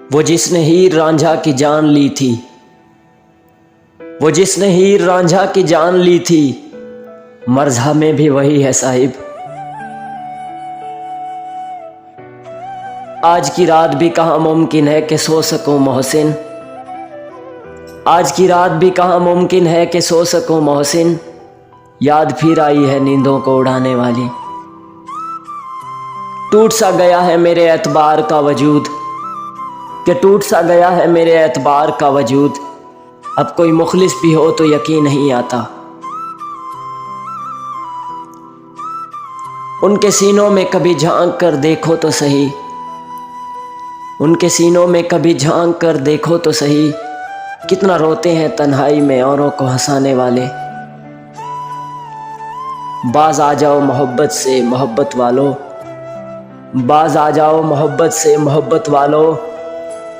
वो जिसने हीर रांझा की जान ली थी, वो जिसने हीर रांझा की जान ली थी, मर्ज़ा में भी वही है साहिब। आज की रात भी कहाँ मुमकिन है कि सो सकूं मोहसिन, आज की रात भी कहाँ मुमकिन है कि सो सकूं मोहसिन। याद फिर आई है नींदों को उड़ाने वाली, टूट सा गया है मेरे एतबार का वजूद, कि टूट सा गया है मेरे एतबार का वजूद। अब कोई मुखलिस भी हो तो यकीन नहीं आता। उनके सीनों में कभी झांक कर देखो तो सही, उनके सीनों में कभी झांक कर देखो तो सही, कितना रोते हैं तन्हाई में औरों को हंसाने वाले। बाज आ जाओ मोहब्बत से मोहब्बत वालों, बाज आ जाओ मोहब्बत से मोहब्बत वालों।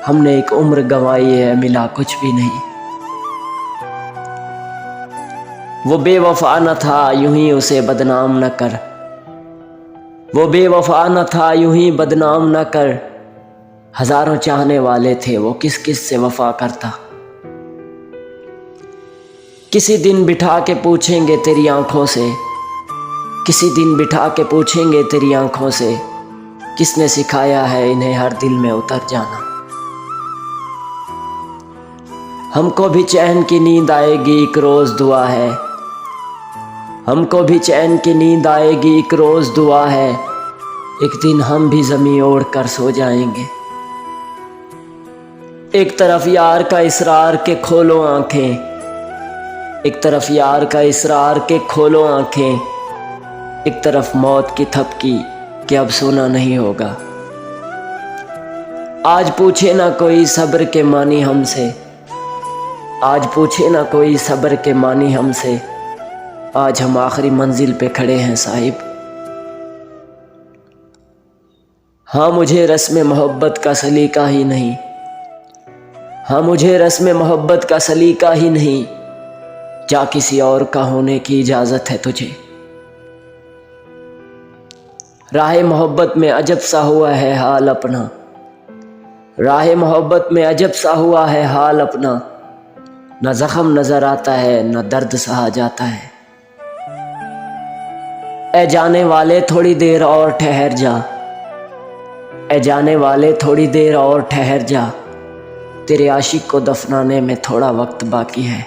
हमने एक उम्र गंवाई है, मिला कुछ भी नहीं। वो बेवफा न था यूं ही उसे बदनाम न कर, वो बेवफा न था यूं ही बदनाम न कर। हजारों चाहने वाले थे वो किस किस से वफा करता। किसी दिन बिठा के पूछेंगे तेरी आंखों से, किसी दिन बिठा के पूछेंगे तेरी आंखों से, किसने सिखाया है इन्हें हर दिल में उतर जाना। हमको भी चैन की नींद आएगी एक रोज दुआ है, हमको भी चैन की नींद आएगी एक रोज दुआ है। एक दिन हम भी ज़मीं ओढ़ कर सो जाएंगे। एक तरफ यार का इसरार के खोलो आंखें, एक तरफ यार का इसरार के खोलो आंखें, एक तरफ मौत की थपकी कि अब सोना नहीं होगा। आज पूछे ना कोई सब्र के मानी हमसे, आज पूछे ना कोई सब्र के मानी हमसे। आज हम आखिरी मंजिल पे खड़े हैं साहिब। हाँ मुझे रस्म मोहब्बत का सलीका ही नहीं, हाँ मुझे रस्म मोहब्बत का सलीका ही नहीं। जा किसी और का होने की इजाज़त है तुझे। राह मोहब्बत में अजब सा हुआ है हाल अपना, राह मोहब्बत में अजब सा हुआ है हाल अपना। न ज़ख्म नज़र आता है न दर्द सहा जाता है। ए जाने वाले थोड़ी देर और ठहर जा, ए जाने वाले थोड़ी देर और ठहर जा। तेरे आशिक को दफनाने में थोड़ा वक्त बाकी है।